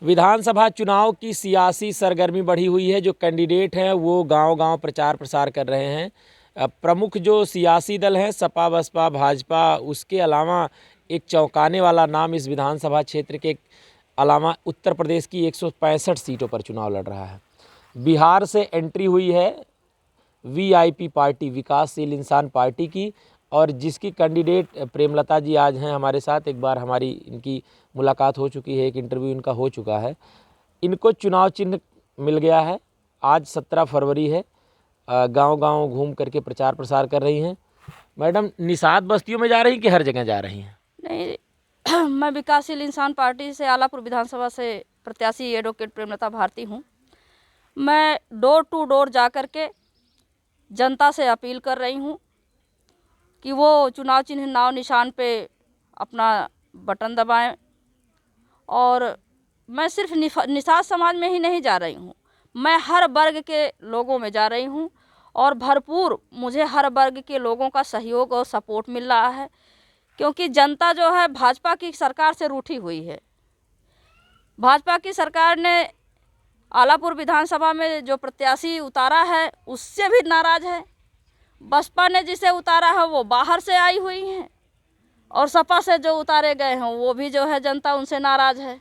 विधानसभा चुनाव की सियासी सरगर्मी बढ़ी हुई है। जो कैंडिडेट हैं वो गांव-गांव प्रचार प्रसार कर रहे हैं। प्रमुख जो सियासी दल हैं सपा बसपा भाजपा, उसके अलावा एक चौंकाने वाला नाम इस विधानसभा क्षेत्र के अलावा उत्तर प्रदेश की 165 सीटों पर चुनाव लड़ रहा है। बिहार से एंट्री हुई है वीआईपी पार्टी, विकासशील इंसान पार्टी की, और जिसकी कैंडिडेट प्रेमलता जी आज हैं हमारे साथ। एक बार हमारी इनकी मुलाकात हो चुकी है, एक इंटरव्यू इनका हो चुका है। इनको चुनाव चिन्ह मिल गया है। आज 17 फरवरी है। गांव-गांव घूम करके प्रचार प्रसार कर रही हैं। मैडम, निषाद बस्तियों में जा रही कि हर जगह जा रही हैं? नहीं, मैं विकासशील इंसान पार्टी से आलापुर विधानसभा से प्रत्याशी एडवोकेट प्रेमलता भारती हूँ। मैं डोर टू डोर जा कर के जनता से अपील कर रही हूँ कि वो चुनाव चिन्ह नाव निशान पे अपना बटन दबाएं। और मैं सिर्फ निषाद समाज में ही नहीं जा रही हूँ, मैं हर वर्ग के लोगों में जा रही हूँ और भरपूर मुझे हर वर्ग के लोगों का सहयोग और सपोर्ट मिल रहा है, क्योंकि जनता जो है भाजपा की सरकार से रूठी हुई है। भाजपा की सरकार ने आलापुर विधानसभा में जो प्रत्याशी उतारा है उससे भी नाराज़ है। बसपा ने जिसे उतारा है वो बाहर से आई हुई हैं, और सपा से जो उतारे गए हैं वो भी जो है जनता उनसे नाराज़ है।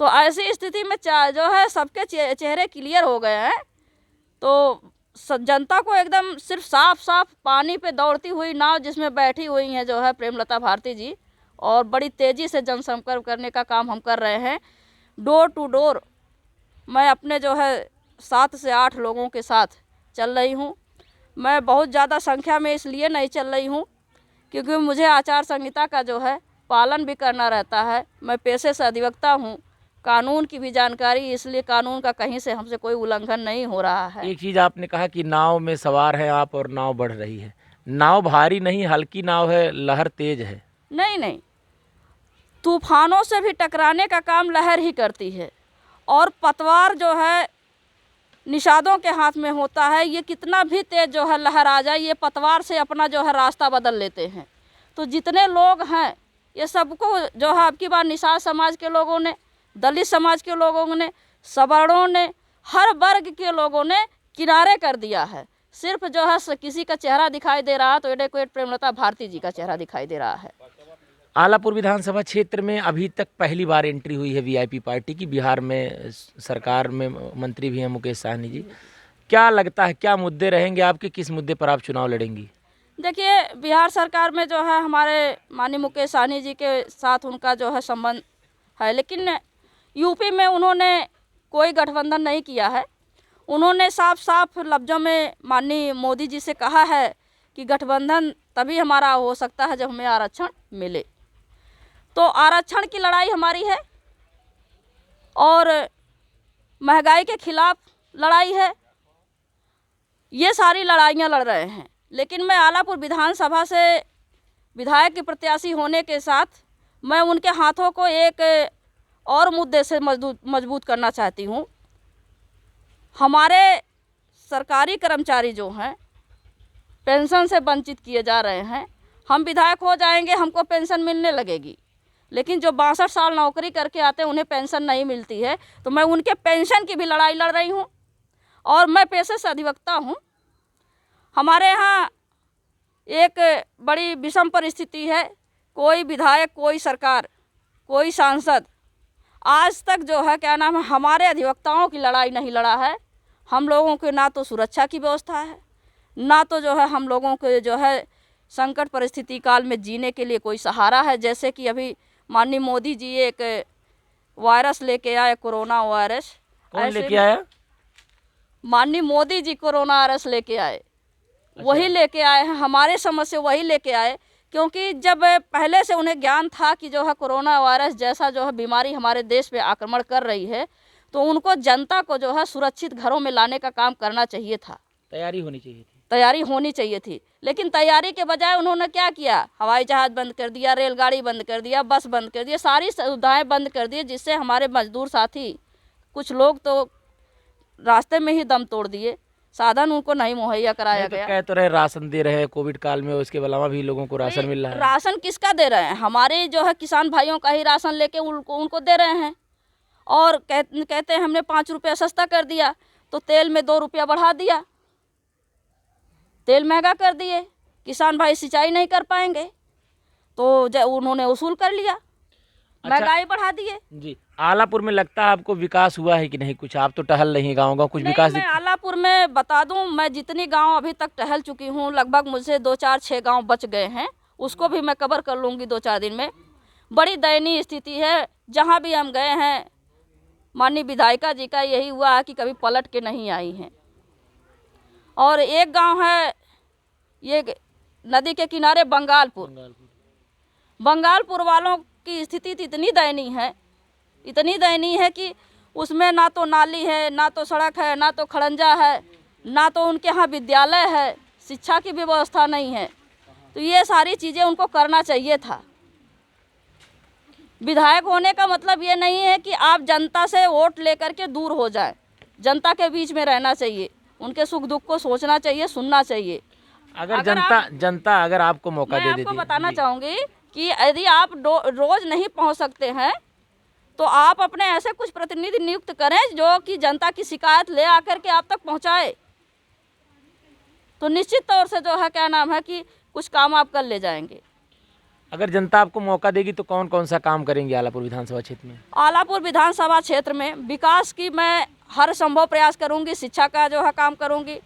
तो ऐसी स्थिति में जो है सबके चेहरे क्लियर हो गए हैं। तो जनता को एकदम सिर्फ साफ साफ पानी पे दौड़ती हुई नाव जिसमें बैठी हुई हैं जो है प्रेमलता भारती जी, और बड़ी तेज़ी से जनसंपर्क करने का काम हम कर रहे हैं। डोर टू डोर मैं अपने जो है 7 से 8 लोगों के साथ चल रही हूँ। मैं बहुत ज़्यादा संख्या में इसलिए नहीं चल रही हूँ क्योंकि मुझे आचार संहिता का जो है पालन भी करना रहता है। मैं पेशे से अधिवक्ता हूँ, कानून की भी जानकारी, इसलिए कानून का कहीं से हमसे कोई उल्लंघन नहीं हो रहा है। एक चीज़ आपने कहा कि नाव में सवार हैं आप और नाव बढ़ रही है। नाव भारी नहीं, हल्की नाव है, लहर तेज है। नहीं, तूफानों से भी टकराने का काम लहर ही करती है, और पतवार जो है निषादों के हाथ में होता है। ये कितना भी तेज जो है लहर आ जाए, ये पतवार से अपना जो है रास्ता बदल लेते हैं। तो जितने लोग हैं ये सबको जो है अब की बार निषाद समाज के लोगों ने, दलित समाज के लोगों ने, सवर्णों ने, हर वर्ग के लोगों ने किनारे कर दिया है। सिर्फ जो है किसी का चेहरा दिखाई दे रहा है तो एडवोकेट प्रेमलता भारती जी का चेहरा दिखाई दे रहा है। आलापुर विधानसभा क्षेत्र में अभी तक पहली बार एंट्री हुई है वीआईपी पार्टी की। बिहार में सरकार में मंत्री भी हैं मुकेश सहनी जी। क्या लगता है, क्या मुद्दे रहेंगे आपके, किस मुद्दे पर आप चुनाव लड़ेंगी? देखिए, बिहार सरकार में जो है हमारे माननीय मुकेश सहनी जी के साथ उनका जो है संबंध है, लेकिन यूपी में उन्होंने कोई गठबंधन नहीं किया है। उन्होंने साफ साफ लफ्ज़ों में माननीय मोदी जी से कहा है कि गठबंधन तभी हमारा हो सकता है जब हमें आरक्षण मिले। तो आरक्षण की लड़ाई हमारी है और महंगाई के खिलाफ लड़ाई है। ये सारी लड़ाइयाँ लड़ रहे हैं, लेकिन मैं आलापुर विधानसभा से विधायक के प्रत्याशी होने के साथ मैं उनके हाथों को एक और मुद्दे से मजबूत करना चाहती हूँ। हमारे सरकारी कर्मचारी जो हैं पेंशन से वंचित किए जा रहे हैं। हम विधायक हो जाएंगे, हमको पेंशन मिलने लगेगी, लेकिन जो 62 साल नौकरी करके आते हैं उन्हें पेंशन नहीं मिलती है। तो मैं उनके पेंशन की भी लड़ाई लड़ रही हूँ, और मैं पेशे से अधिवक्ता हूँ। हमारे यहाँ एक बड़ी विषम परिस्थिति है। कोई विधायक, कोई सरकार, कोई सांसद आज तक जो है क्या नाम है हमारे अधिवक्ताओं की लड़ाई नहीं लड़ा है। हम लोगों के ना तो सुरक्षा की व्यवस्था है, ना तो जो है हम लोगों के जो है संकट परिस्थिति काल में जीने के लिए कोई सहारा है। जैसे कि अभी माननीय मोदी जी एक वायरस लेके आए, कोरोना वायरस। कौन लेके आया? माननीय मोदी जी कोरोना वायरस लेके आए। वही लेके आए हैं, हमारे समझ से वही लेके आए, क्योंकि जब पहले से उन्हें ज्ञान था कि जो है कोरोना वायरस जैसा जो है बीमारी हमारे देश पे आक्रमण कर रही है, तो उनको जनता को जो है सुरक्षित घरों में लाने का काम करना चाहिए था। तैयारी होनी चाहिए थी। लेकिन तैयारी के बजाय उन्होंने क्या किया? हवाई जहाज़ बंद कर दिया, रेलगाड़ी बंद कर दिया, बस बंद कर दिया, सारी सुविधाएं बंद कर दी, जिससे हमारे मजदूर साथी कुछ लोग तो रास्ते में ही दम तोड़ दिए। साधन उनको नहीं मुहैया कराया गया। कह तो रहे राशन दे रहे हैं कोविड काल में, उसके अलावा भी लोगों को राशन मिल रहा है। राशन किसका दे रहे हैं? हमारे जो है किसान भाइयों का ही राशन लेके उनको दे रहे हैं। और कहते हैं हमने 5 रुपया सस्ता कर दिया, तो तेल में 2 रुपया बढ़ा दिया, तेल महंगा कर दिए, किसान भाई सिंचाई नहीं कर पाएंगे, तो उन्होंने वसूल कर लिया, महंगाई बढ़ा दिए। जी, आलापुर में लगता है आपको विकास हुआ है कि नहीं? कुछ आप तो टहल रही हैं गाँव कुछ नहीं, विकास मैं आलापुर में बता दूं, मैं जितनी गांव अभी तक टहल चुकी हूं, लगभग मुझसे 2-4-6 गांव बच गए हैं, उसको भी मैं कवर कर लूँगी 2-4 दिन में। बड़ी दयनीय स्थिति है, जहां भी हम गए हैं माननीय विधायिका जी का यही हुआ है कि कभी पलट के नहीं आई हैं। और एक गांव है ये नदी के किनारे बंगालपुर वालों की स्थिति इतनी दयनीय है कि उसमें ना तो नाली है, ना तो सड़क है, ना तो खड़ंजा है, ना तो उनके यहाँ विद्यालय है, शिक्षा की व्यवस्था नहीं है। तो ये सारी चीज़ें उनको करना चाहिए था। विधायक होने का मतलब ये नहीं है कि आप जनता से वोट लेकर के दूर हो जाए, जनता के बीच में रहना चाहिए, उनके सुख दुख को सोचना चाहिए, सुनना चाहिए। अगर जनता अगर आपको मौका दे देती है, मैं आपको बताना चाहूँगी कि यदि आप रोज़ नहीं पहुँच सकते हैं तो आप अपने ऐसे कुछ प्रतिनिधि नियुक्त करें जो कि जनता की शिकायत ले आकर के आप तक पहुँचाए, तो निश्चित तौर से जो है क्या नाम है कि कुछ काम आप कर ले जाएंगे। अगर जनता आपको मौका देगी तो कौन कौन सा काम करेंगे आलापुर विधानसभा क्षेत्र में? आलापुर विधानसभा क्षेत्र में विकास की मैं हर संभव प्रयास करूंगी, शिक्षा का जो है काम करूंगी।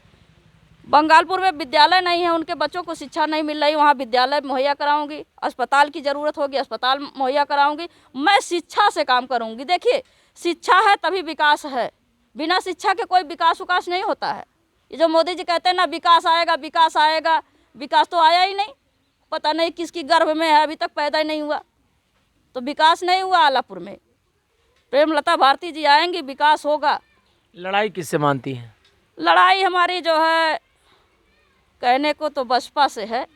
बंगालपुर में विद्यालय नहीं है, उनके बच्चों को शिक्षा नहीं मिल रही, वहाँ विद्यालय मुहैया कराऊंगी। अस्पताल की ज़रूरत होगी, अस्पताल मुहैया कराऊंगी। मैं शिक्षा से काम करूंगी। देखिए, शिक्षा है तभी विकास है, बिना शिक्षा के कोई विकास नहीं होता है। ये जो मोदी जी कहते हैं ना विकास आएगा, विकास तो आया ही नहीं, पता नहीं किसकी गर्भ में है, अभी तक पैदा ही नहीं हुआ, तो विकास नहीं हुआ आलापुर में। प्रेमलता भारती जी आएंगी, विकास होगा। लड़ाई किससे मानती हैं? लड़ाई हमारी जो है कहने को तो बसपा से है,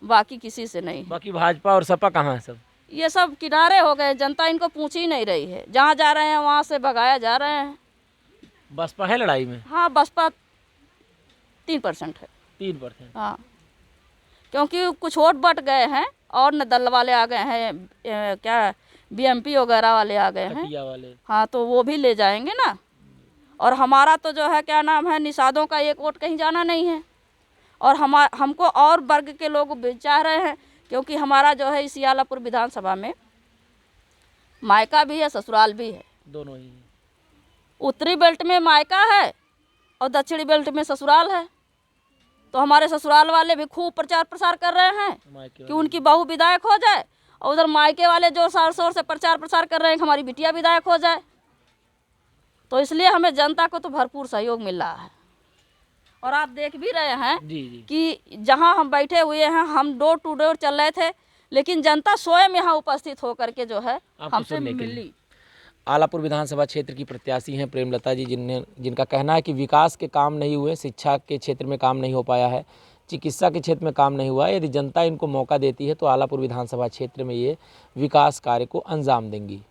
बाकी किसी से नहीं। बाकी भाजपा और सपा कहाँ है? सब ये सब किनारे हो गए, जनता इनको पूछ ही नहीं रही है, जहाँ जा रहे हैं वहाँ से भगाया जा रहे हैं। बसपा है लड़ाई में? हाँ, बसपा 3% है। 3%? हाँ, क्योंकि कुछ वोट बट गए हैं और न दल वाले आ गए हैं, क्या बीएमपी वगैरह वाले आ गए हैं वाले। हाँ, तो वो भी ले जाएंगे ना। और हमारा तो जो है क्या नाम है निषादों का एक वोट कहीं जाना नहीं है। और हमको और वर्ग के लोग चाह रहे हैं, क्योंकि हमारा जो है इस आलापुर विधानसभा में मायका भी है, ससुराल भी है, दोनों ही। उत्तरी बेल्ट में मायका है और दक्षिणी बेल्ट में ससुराल है। तो हमारे ससुराल वाले भी खूब प्रचार प्रसार कर रहे हैं कि उनकी बहू विधायक हो जाए, और उधर मायके वाले जोर शोर से प्रचार प्रसार कर रहे हैं कि हमारी बिटिया विधायक हो जाए। तो इसलिए हमें जनता को तो भरपूर सहयोग मिल रहा है। और आप देख भी रहे हैं कि जहां हम बैठे हुए हैं, हम डोर टू डोर चल रहे थे, लेकिन जनता स्वयं यहाँ उपस्थित होकर के जो है हमसे मिली। आलापुर विधानसभा क्षेत्र की प्रत्याशी हैं प्रेमलता जी, जिनका कहना है कि विकास के काम नहीं हुए, शिक्षा के क्षेत्र में काम नहीं हो पाया है, चिकित्सा के क्षेत्र में काम नहीं हुआ है। यदि जनता इनको मौका देती है तो आलापुर विधानसभा क्षेत्र में ये विकास कार्य को अंजाम देंगी।